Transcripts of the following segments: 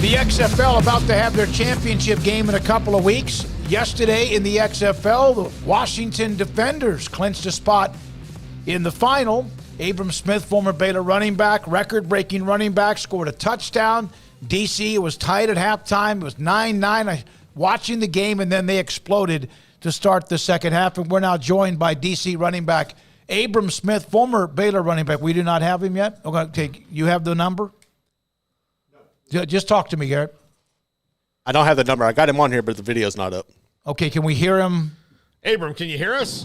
The XFL about to have their championship game in a couple of weeks. Yesterday in the XFL, the Washington Defenders clinched a spot in the final. Abram Smith, former Baylor running back, record-breaking running back, scored a touchdown. DC, it was tied at halftime. It was 9-9. Watching the game, and then they exploded to start the second half. And we're now joined by DC running back Abram Smith, former Baylor running back. We do not have him yet. Okay, you have the number? Just talk to me, Garrett. I don't have the number. I got him on here, but the video's not up. Okay, can we hear him? Abram, can you hear us?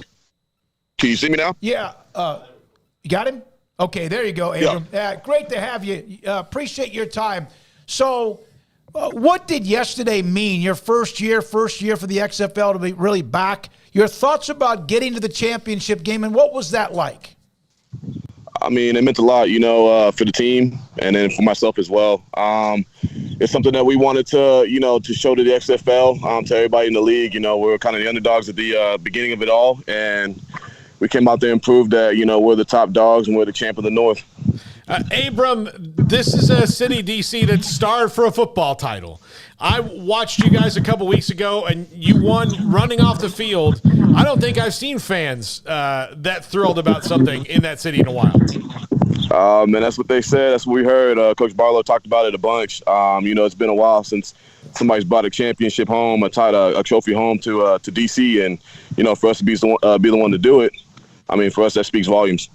Can you see me now? Yeah. You got him? Okay, there you go, Abram. Yeah. Great to have you. Appreciate your time. So what did yesterday mean? Your first year for the XFL to be really back. Your thoughts about getting to the championship game, and what was that like? I mean, it meant a lot, for the team and then for myself as well. It's something that we wanted to, to show to the XFL, to everybody in the league. We were kind of the underdogs at the beginning of it all, and we came out there and proved that, we're the top dogs and we're the champ of the North. Abram, this is a city, D.C., that starved for a football title. I watched you guys a couple weeks ago, and you won running off the field. I don't think I've seen fans that thrilled about something in that city in a while. And that's what they said. That's what we heard. Coach Barlow talked about it a bunch. It's been a while since somebody's brought a championship home, a trophy home to D.C., and, for us to be the one to do it, for us, that speaks volumes.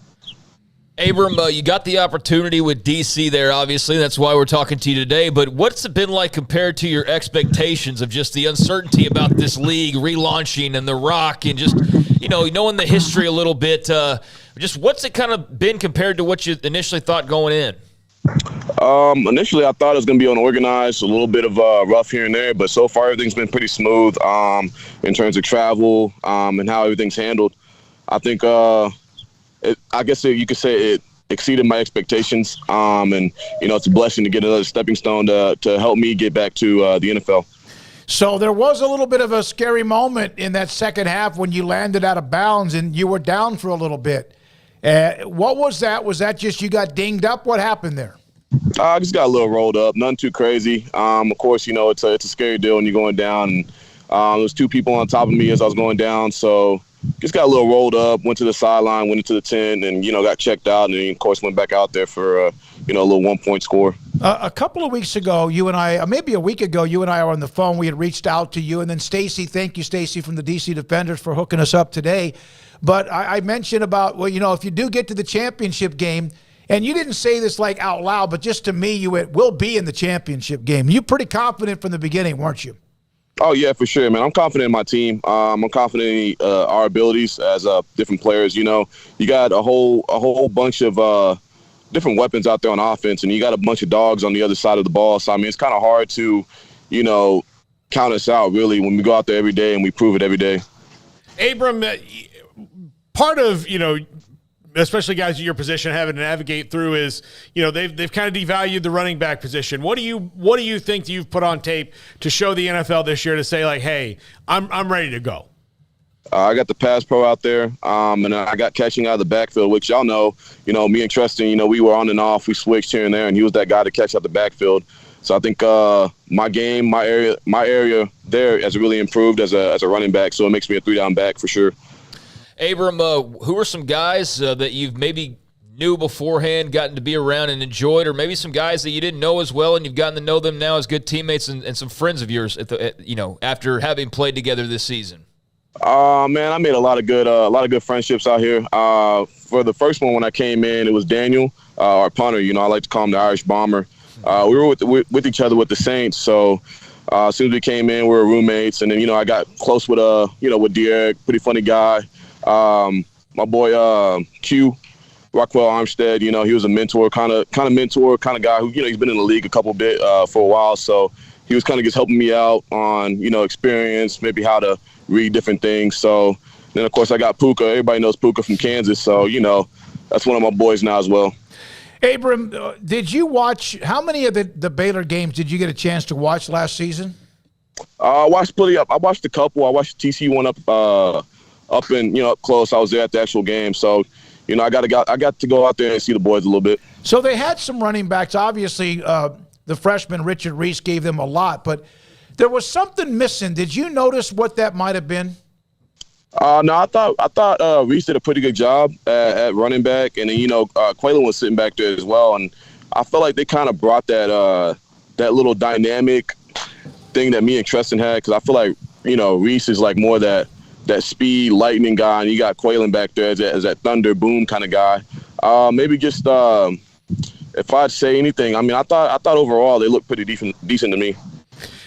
Abram, you got the opportunity with D.C. there, obviously. That's why we're talking to you today. But what's it been like compared to your expectations of just the uncertainty about this league relaunching and The Rock and just, knowing the history a little bit? Just what's it kind of been compared to what you initially thought going in? Initially, I thought it was going to be unorganized, a little bit of rough here and there. But so far, everything's been pretty smooth in terms of travel and how everything's handled. I think I guess you could say it exceeded my expectations, and it's a blessing to get another stepping stone to help me get back to the NFL. So there was a little bit of a scary moment in that second half when you landed out of bounds and you were down for a little bit. What was that? Was that just you got dinged up? What happened there? I just got a little rolled up, nothing too crazy. Of course, it's a scary deal when you're going down. And, there was two people on top of me as I was going down, so just got a little rolled up, went to the sideline, went into the tent, and, got checked out, and then, of course, went back out there for, a little one-point score. A couple of weeks ago, you and I, maybe a week ago, you and I were on the phone. We had reached out to you, and then Stacy, thank you, Stacy, from the DC Defenders for hooking us up today. But I mentioned about, if you do get to the championship game, and you didn't say this like out loud, but just to me, you went, we'll be in the championship game. You're pretty confident from the beginning, weren't you? Oh, yeah, for sure, man. I'm confident in my team. I'm confident in our abilities as different players. You got a whole bunch of different weapons out there on offense, and you got a bunch of dogs on the other side of the ball. So, it's kind of hard to, count us out, really, when we go out there every day and we prove it every day. Abram, part of, especially guys in your position having to navigate through is, they've kind of devalued the running back position. What do you think you've put on tape to show the NFL this year to say, like, hey, I'm ready to go? I got the pass pro out there, and I got catching out of the backfield, which y'all know, me and Tristan, we were on and off. We switched here and there, and he was that guy to catch out the backfield. So I think my game, my area there has really improved as a running back, so it makes me a three-down back for sure. Abram, who are some guys that you've maybe knew beforehand, gotten to be around and enjoyed, or maybe some guys that you didn't know as well and you've gotten to know them now as good teammates and some friends of yours after having played together this season? Man, I made a lot of good friendships out here. For the first one when I came in, it was Daniel, our punter. I like to call him the Irish Bomber. We were with each other with the Saints, so as soon as we came in, we were roommates, and then I got close with with Derek, pretty funny guy. My boy Q, Rockwell Armstead, he was a mentor, kind of guy who he's been in the league for a while, so he was kind of just helping me out on experience, maybe how to read different things. So then of course I got Puka. Everybody knows Puka from Kansas, so that's one of my boys now as well. Abram, did you watch, how many of the Baylor games did you get a chance to watch last season? I watched plenty up. I watched a couple. I watched the TCU one up and up close. I was there at the actual game, so I got to go out there and see the boys a little bit. So they had some running backs. Obviously, the freshman Richard Reese gave them a lot, but there was something missing. Did you notice what that might have been? No, I thought Reese did a pretty good job at running back, and then Quaylen was sitting back there as well, and I felt like they kind of brought that little dynamic thing that me and Treston had, because I feel like Reese is like more that speed lightning guy, and you got Quaylen back there as that thunder boom kind of guy. Maybe just if I'd say anything, I mean, I thought overall they looked pretty decent to me.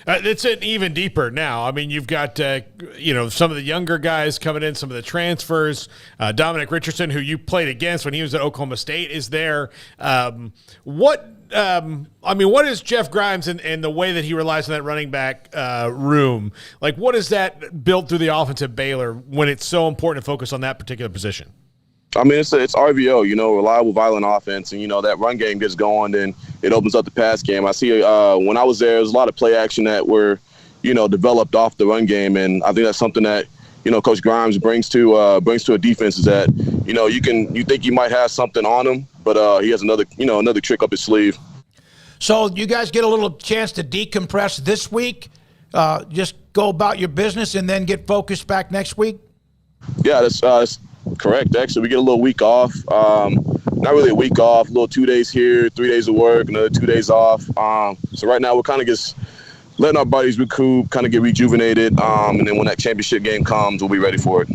It's even deeper now. I mean, you've got, some of the younger guys coming in, some of the transfers. Dominic Richardson, who you played against when he was at Oklahoma State, is there. What is Jeff Grimes and the way that he relies on that running back room? Like, what is that built through the offense at Baylor when it's so important to focus on that particular position? I mean, it's RVO, reliable, violent offense, and that run game gets going, then it opens up the pass game. I see when I was there was a lot of play action that were, developed off the run game, and I think that's something that Coach Grimes brings to a defense, is that you think you might have something on him, but he has another trick up his sleeve. So you guys get a little chance to decompress this week, just go about your business, and then get focused back next week. Yeah, that's correct. Actually, we get a little week off. Not really a week off, a little 2 days here, 3 days of work, another 2 days off. So right now we're kind of just letting our bodies recoup, kind of get rejuvenated. And then when that championship game comes, we'll be ready for it.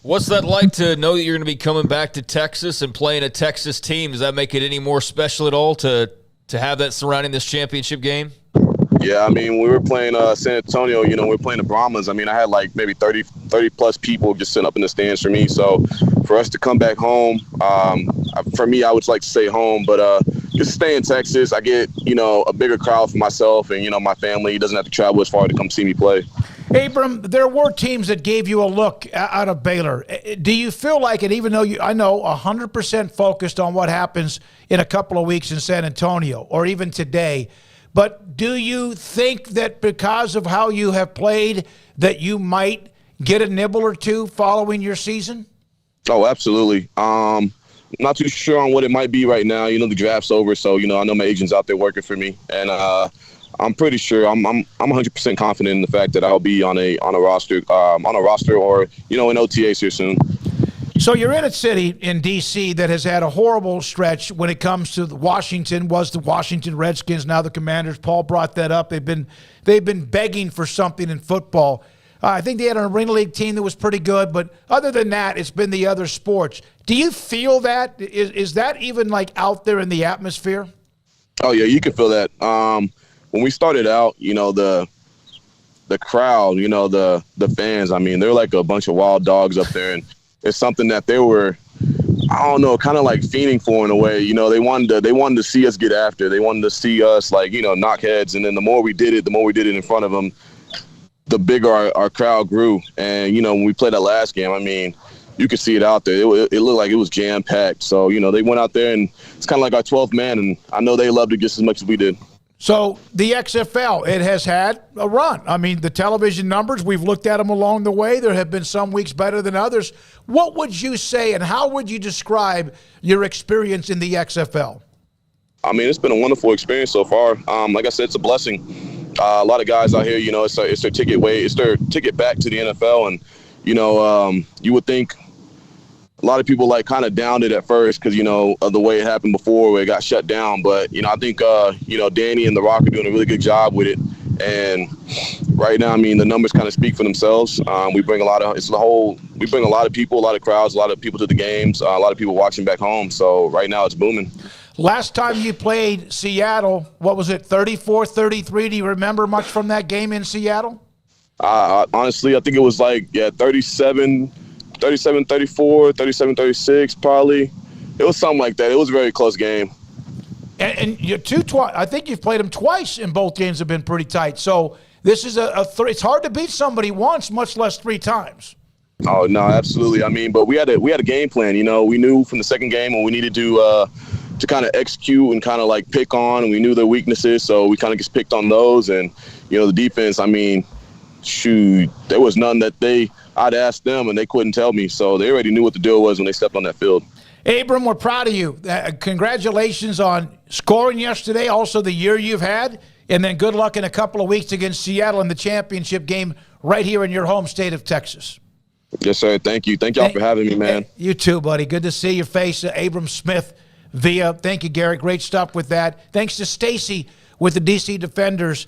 What's that like to know that you're going to be coming back to Texas and playing a Texas team? Does that make it any more special at all to have that surrounding this championship game? Yeah, I mean, we were playing San Antonio, we were playing the Brahmas. I mean, I had like maybe 30-plus people just sitting up in the stands for me. So for us to come back home, for me, I would like to stay home. But just stay in Texas. I get, a bigger crowd for myself and, my family. He doesn't have to travel as far to come see me play. Abram, there were teams that gave you a look out of Baylor. Do you feel like it, even though I know 100% focused on what happens in a couple of weeks in San Antonio or even today, but do you think that because of how you have played that you might get a nibble or two following your season? Oh, absolutely. Not too sure on what it might be right now. The draft's over, so I know my agent's out there working for me, and I'm pretty sure I'm 100% confident in the fact that I'll be on a roster or in OTAs here soon. So you're in a city in D.C. that has had a horrible stretch when it comes to Washington. Was the Washington Redskins, now the Commanders. Paul brought that up. They've been begging for something in football. I think they had an Arena League team that was pretty good, but other than that, it's been the other sports. Do you feel that? Is that even like out there in the atmosphere? Oh yeah, you can feel that. When we started out, the crowd, the fans. I mean, they're like a bunch of wild dogs up there, and it's something that they were, I don't know, kind of like fiending for in a way. They wanted to see us get after. They wanted to see us knock heads. And then the more we did it in front of them, the bigger our crowd grew. And when we played that last game, I mean, you could see it out there. It looked like it was jam packed. So they went out there, and it's kind of like our 12th man. And I know they loved it just as much as we did. So the XFL, it has had a run. I mean, the television numbers, we've looked at them along the way. There have been some weeks better than others. What would you say, and how would you describe your experience in the XFL? I mean, it's been a wonderful experience so far. Like I said, it's a blessing. A lot of guys out here, it's their ticket it's their ticket back to the NFL. And, you would think a lot of people kind of downed it at first because, of the way it happened before where it got shut down. But, I think, Danny and The Rock are doing a really good job with it. And right now, I mean, the numbers kind of speak for themselves. We bring a lot of people, a lot of crowds, a lot of people to the games, a lot of people watching back home. So right now it's booming. Last time you played Seattle, what was it, 34-33? Do you remember much from that game in Seattle? Honestly, I think it was 37-34, 37-36 probably. It was something like that. It was a very close game. And you're I think you've played them twice, and both games have been pretty tight. So this is it's hard to beat somebody once, much less three times. Oh no, absolutely. I mean, but we had a game plan. We knew from the second game when we needed to kind of execute and kind of pick on, and we knew their weaknesses, so we kind of just picked on those. And the defense, I mean, shoot, there was none that I'd asked them and they couldn't tell me, so they already knew what the deal was when they stepped on that field. Abram, we're proud of you. Congratulations on scoring yesterday, also the year you've had, and then good luck in a couple of weeks against Seattle in the championship game right here in your home state of Texas. Yes, sir. Thank you. Thank y'all for having me, man. You too, buddy. Good to see your face, Abram Smith via. Thank you, Garrett. Great stuff with that. Thanks to Stacy with the DC Defenders.